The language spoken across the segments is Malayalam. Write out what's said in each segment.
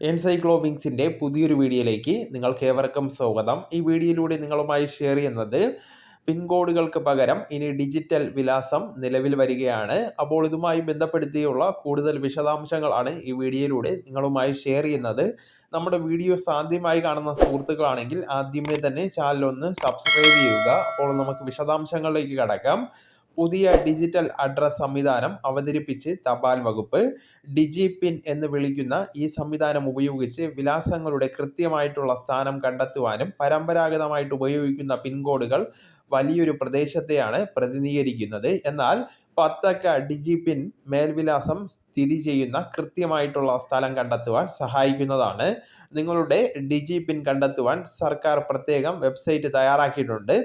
എൻസൈക്ലോവിങ്സിൻ്റെ പുതിയൊരു വീഡിയോയിലേക്ക് നിങ്ങൾക്ക് ഏവർക്കും സ്വാഗതം. ഈ വീഡിയോയിലൂടെ നിങ്ങളുമായി ഷെയർ ചെയ്യുന്നത് പിൻകോഡുകൾക്ക് പകരം ഇനി ഡിജിറ്റൽ വിലാസം നിലവിൽ വരികയാണ്. അപ്പോൾ ഇതുമായി ബന്ധപ്പെടുത്തിയുള്ള കൂടുതൽ വിശദാംശങ്ങളാണ് ഈ വീഡിയോയിലൂടെ നിങ്ങളുമായി ഷെയർ ചെയ്യുന്നത്. നമ്മുടെ വീഡിയോസ് ആദ്യമായി കാണുന്ന സുഹൃത്തുക്കളാണെങ്കിൽ ആദ്യമേ തന്നെ ചാനലൊന്ന് സബ്സ്ക്രൈബ് ചെയ്യുക. അപ്പോൾ നമുക്ക് വിശദാംശങ്ങളിലേക്ക് കടക്കാം. പുതിയ ഡിജിറ്റൽ അഡ്രസ് സംവിധാനം അവതരിപ്പിച്ച് തപാൽ വകുപ്പ്. ഡിജിപിൻ എന്ന് വിളിക്കുന്ന ഈ സംവിധാനം ഉപയോഗിച്ച് വിലാസങ്ങളുടെ കൃത്യമായിട്ടുള്ള സ്ഥാനം കണ്ടെത്തുവാനും പരമ്പരാഗതമായിട്ട് ഉപയോഗിക്കുന്ന പിൻകോഡുകൾ വലിയൊരു പ്രദേശത്തെയാണ് പ്രതിനിധീകരിക്കുന്നത്. എന്നാൽ 10 അക്ക ഡിജിപിൻ മേൽവിലാസം സ്ഥിതി ചെയ്യുന്ന കൃത്യമായിട്ടുള്ള സ്ഥലം കണ്ടെത്തുവാൻ സഹായിക്കുന്നതാണ്. നിങ്ങളുടെ ഡിജിപിൻ കണ്ടെത്തുവാൻ സർക്കാർ പ്രത്യേകം വെബ്സൈറ്റ് തയ്യാറാക്കിയിട്ടുണ്ട്.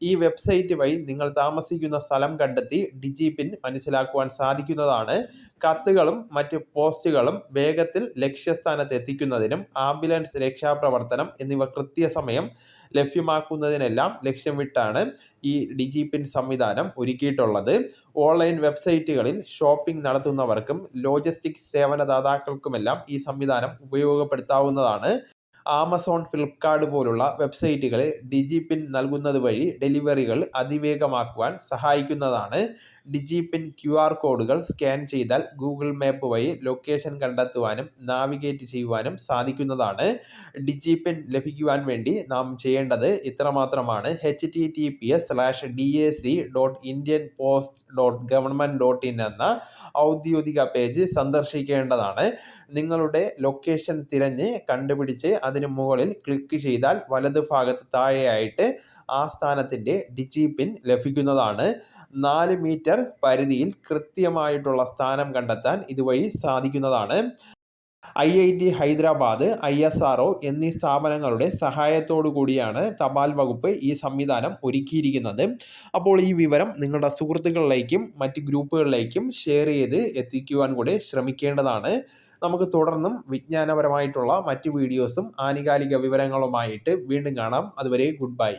ഈ വെബ്സൈറ്റ് വഴി നിങ്ങൾ താമസിക്കുന്ന സ്ഥലം കണ്ടെത്തി ഡിജിപിൻ മനസ്സിലാക്കുവാൻ സാധിക്കുന്നതാണ്. കത്തുകളും മറ്റ് പോസ്റ്റുകളും വേഗത്തിൽ ലക്ഷ്യസ്ഥാനത്ത് എത്തിക്കുന്നതിനും ആംബുലൻസ് രക്ഷാപ്രവർത്തനം എന്നിവ കൃത്യസമയം ലഭ്യമാക്കുന്നതിനെല്ലാം ലക്ഷ്യമിട്ടാണ് ഈ ഡിജിപിൻ സംവിധാനം ഒരുക്കിയിട്ടുള്ളത്. ഓൺലൈൻ വെബ്സൈറ്റുകളിൽ ഷോപ്പിംഗ് നടത്തുന്നവർക്കും ലോജിസ്റ്റിക്സ് സേവനദാതാക്കൾക്കുമെല്ലാം ഈ സംവിധാനം ഉപയോഗപ്പെടുത്താവുന്നതാണ്. ആമസോൺ, ഫ്ലിപ്കാർട്ട് പോലുള്ള വെബ്സൈറ്റുകളിൽ ഡിജിപിൻ നൽകുന്നത് വഴി ഡെലിവറികൾ അതിവേഗമാക്കുവാൻ സഹായിക്കുന്നതാണ്. ഡിജിപിൻ QR കോഡുകൾ സ്കാൻ ചെയ്താൽ ഗൂഗിൾ മാപ്പ് വഴി ലൊക്കേഷൻ കണ്ടെത്തുവാനും നാവിഗേറ്റ് ചെയ്യുവാനും സാധിക്കുന്നതാണ്. ഡിജിപിൻ ലഭിക്കുവാൻ വേണ്ടി നാം ചെയ്യേണ്ടത് ഇത്രമാത്രമാണ്. https://dac.indianpost.government.in എന്ന ഔദ്യോഗിക പേജ് സന്ദർശിക്കേണ്ടതാണ്. നിങ്ങളുടെ ലൊക്കേഷൻ തിരഞ്ഞ് കണ്ടുപിടിച്ച് അതിന് മുകളിൽ ക്ലിക്ക് ചെയ്താൽ വലതു ഭാഗത്ത് താഴെയായിട്ട് ആ സ്ഥാനത്തിൻ്റെ ഡിജിപിൻ ലഭിക്കുന്നതാണ്. 4 മീറ്റർ പരിധിയിൽ കൃത്യമായിട്ടുള്ള സ്ഥാനം കണ്ടെത്താൻ ഇതുവഴി സാധിക്കുന്നതാണ്. IIT ഹൈദരാബാദ്, ISRO എന്നീ സ്ഥാപനങ്ങളുടെ സഹായത്തോടു കൂടിയാണ് തപാൽ വകുപ്പ് ഈ സംവിധാനം ഒരുക്കിയിരിക്കുന്നത്. അപ്പോൾ ഈ വിവരം നിങ്ങളുടെ സുഹൃത്തുക്കളിലേക്കും മറ്റ് ഗ്രൂപ്പുകളിലേക്കും ഷെയർ ചെയ്ത് എത്തിക്കുവാൻ കൂടെ ശ്രമിക്കേണ്ടതാണ്. നമുക്ക് തുടർന്നും വിജ്ഞാനപരമായിട്ടുള്ള മറ്റ് വീഡിയോസും ആനുകാലിക വിവരങ്ങളുമായിട്ട് വീണ്ടും കാണാം. അതുവരെ ഗുഡ് ബൈ.